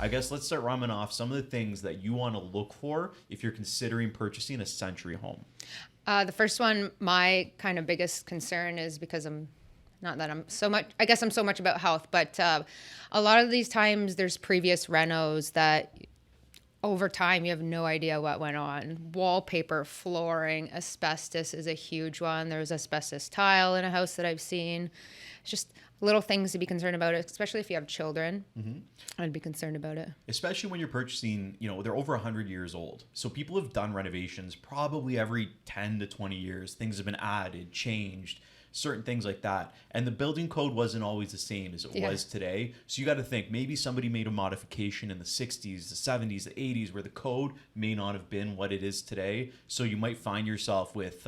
I guess let's start ramming off some of the things that you want to look for if you're considering purchasing a century home. The first one, my kind of biggest concern is because I'm so much about health, but a lot of these times there's previous renos that over time you have no idea what went on. Wallpaper, flooring, asbestos is a huge one. There's asbestos tile in a house that I've seen. It's just little things to be concerned about, especially if you have children. I'd be concerned about it. Especially when you're purchasing, they're over 100 years old. So people have done renovations probably every 10 to 20 years. Things have been added, changed, certain things like that. And the building code wasn't always the same as it was today. So you got to think maybe somebody made a modification in the 60s, the 70s, the 80s where the code may not have been what it is today. So you might find yourself with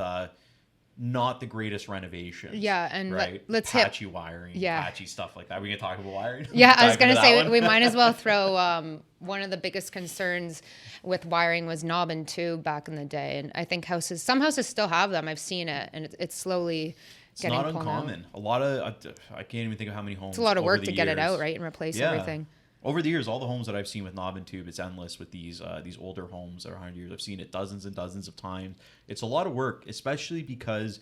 not the greatest renovations. Yeah, and right? let's patchy wiring, patchy stuff like that. We're going to talk about wiring? Yeah, I was going to say we might as well throw one of the biggest concerns with wiring was knob and tube back in the day. And I think some houses still have them. I've seen it, and it's slowly getting pulled out. It's not uncommon. A lot of, I can't even think of how many homes. It's a lot of work to get it out, right, and replace everything. Over the years, all the homes that I've seen with knob and tube, it's endless with these older homes that are 100 years. I've seen it dozens and dozens of times. It's a lot of work, especially because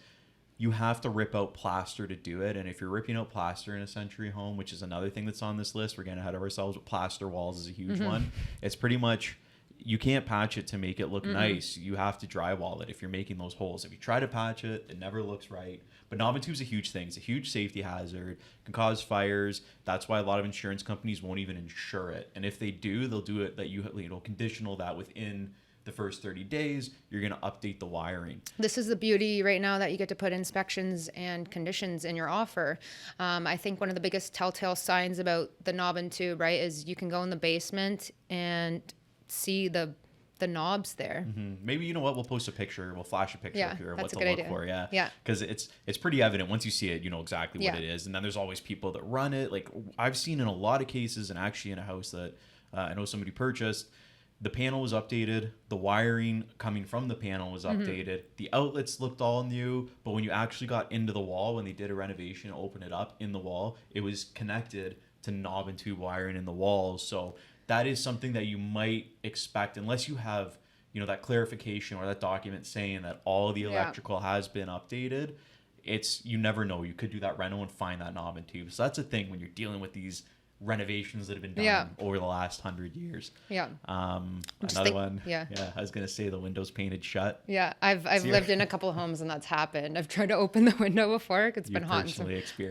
you have to rip out plaster to do it. And if you're ripping out plaster in a century home, which is another thing that's on this list, we're getting ahead of ourselves, but plaster walls is a huge one. It's pretty much, you can't patch it to make it look nice. You have to drywall it if you're making those holes. If you try to patch it, it never looks right. But knob and tube is a huge thing. It's a huge safety hazard. It can cause fires. That's why a lot of insurance companies won't even insure it. And if they do, they'll do it that conditional that within the first 30 days, you're going to update the wiring. This is the beauty right now that you get to put inspections and conditions in your offer. I think one of the biggest telltale signs about the knob and tube, right, is you can go in the basement and see the knobs there. Maybe, you know what, we'll post a picture, we'll flash a picture up here of what to look for. Because it's pretty evident. Once you see it, you know exactly what it is. And then there's always people that run it. Like I've seen in a lot of cases, and actually in a house that I know somebody purchased, the panel was updated, the wiring coming from the panel was updated, the outlets looked all new, but when you actually got into the wall, when they did a renovation, open it up in the wall, it was connected to knob and tube wiring in the walls. So that is something that you might expect, unless you have, that clarification or that document saying that all the electrical has been updated. You never know. You could do that reno and find that knob and tube. So that's a thing when you're dealing with these renovations that have been done over the last 100 years. Another one. I was gonna say the windows painted shut. I've lived in a couple of homes and that's happened. I've tried to open the window before. It's been hot.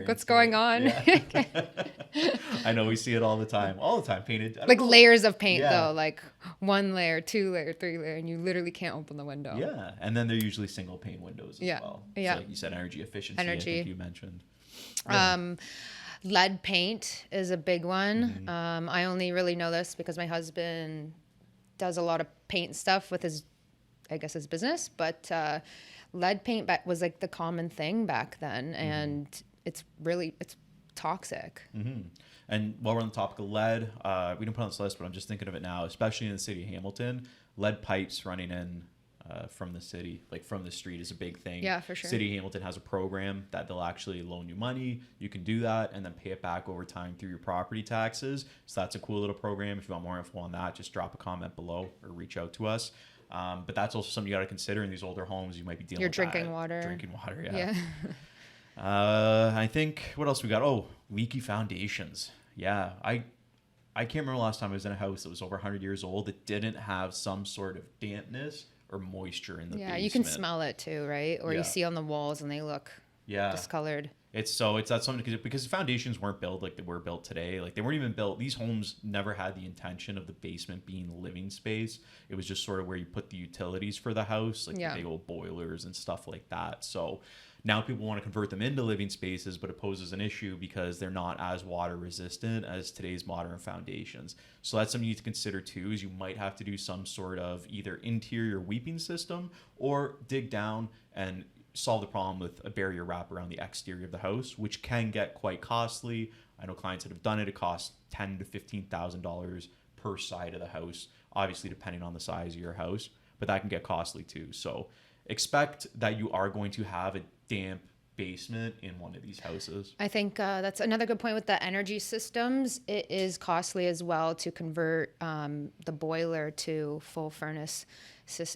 What's going on? I know, we see it all the time painted like layers of paint though, like 1 layer, 2 layer, 3 layer, and you literally can't open the window. And then they're usually single pane windows as well. So like you said, energy efficiency. I think you mentioned lead paint is a big one. I only really know this because my husband does a lot of paint stuff with his business, but lead paint was like the common thing back then, and it's toxic. And while we're on the topic of lead, we didn't put it on this list, but I'm just thinking of it now, especially in the city of Hamilton, lead pipes running in from the city, like from the street, is a big thing. Yeah, for sure. City of Hamilton has a program that they'll actually loan you money. You can do that and then pay it back over time through your property taxes. So that's a cool little program. If you want more info on that, just drop a comment below or reach out to us. But that's also something you got to consider in these older homes. You might be dealing with drinking water. Drinking water, I think, what else we got? Oh, leaky foundations. Yeah, I can't remember the last time I was in a house that was over 100 years old that didn't have some sort of dampness or moisture in the basement. You can smell it too, right? Or you see on the walls and they look discolored. It's that's something, because the foundations weren't built like they were built today. Like they weren't even built. These homes never had the intention of the basement being living space. It was just sort of where you put the utilities for the house, like the big old boilers and stuff like that. So now people want to convert them into living spaces, but it poses an issue because they're not as water resistant as today's modern foundations. So that's something you need to consider too, is you might have to do some sort of either interior weeping system or dig down and solve the problem with a barrier wrap around the exterior of the house, which can get quite costly. I know clients that have done it. It costs $10,000 to $15,000 per side of the house, obviously depending on the size of your house, but that can get costly too. So expect that you are going to have a damp basement in one of these houses. I think that's another good point with the energy systems. It is costly as well to convert the boiler to full furnace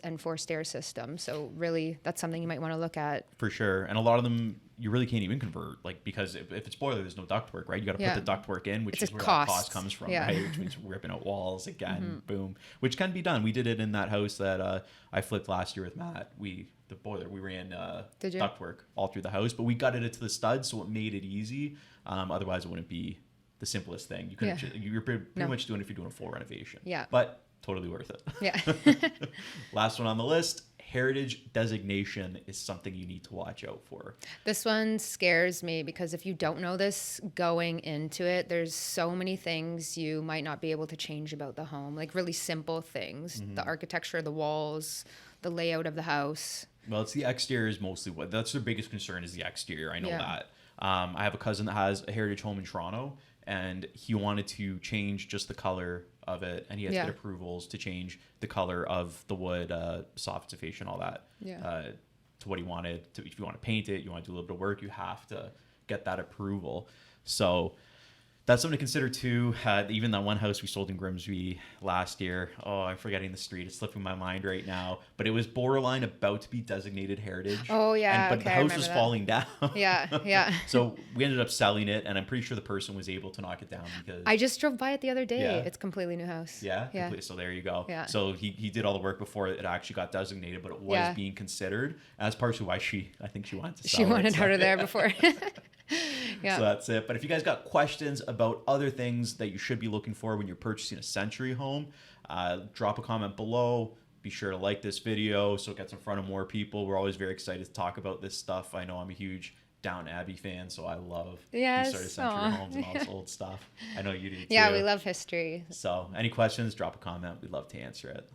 and forced air system. So really, that's something you might want to look at. For sure. And a lot of them, you really can't even convert, like, because if it's boiler, there's no ductwork, right? You got to put the ductwork in, which is where that cost comes from, right? Which means ripping out walls again, boom, which can be done. We did it in that house that I flipped last year with Matt. The boiler, we ran ductwork all through the house, but we gutted it to the studs, so it made it easy. Otherwise, it wouldn't be the simplest thing. You couldn't. You're pretty much doing it if you're doing a full renovation. Yeah. But totally worth it. Yeah. Last one on the list. Heritage designation is something you need to watch out for. This one scares me because if you don't know this going into it, there's so many things you might not be able to change about the home, like really simple things, the architecture of the walls, the layout of the house. Well, it's the exterior is mostly that's their biggest concern is the exterior. I know that. I have a cousin that has a heritage home in Toronto, and he wanted to change just the color of it, and he had to get approvals to change the color of the wood, softification, all that, to what he wanted. If you want to paint it, you want to do a little bit of work, you have to get that approval. So that's something to consider too. Even that one house we sold in Grimsby last year. Oh, I'm forgetting the street. It's slipping my mind right now. But it was borderline about to be designated heritage. Oh yeah. But the house was falling down. Yeah. So we ended up selling it, and I'm pretty sure the person was able to knock it down because I just drove by it the other day. Yeah. It's a completely new house. Yeah. So there you go. Yeah. So he did all the work before it actually got designated, but it was being considered. And that's partially why I think she wanted to sell it. She wanted out of there before. Yeah. So that's it. But if you guys got questions about other things that you should be looking for when you're purchasing a Century home, drop a comment below. Be sure to like this video so it gets in front of more people. We're always very excited to talk about this stuff. I know I'm a huge Downton Abbey fan, so I love these sort of Century homes and all this old stuff. I know you do too. Yeah, we love history. So any questions, drop a comment. We'd love to answer it.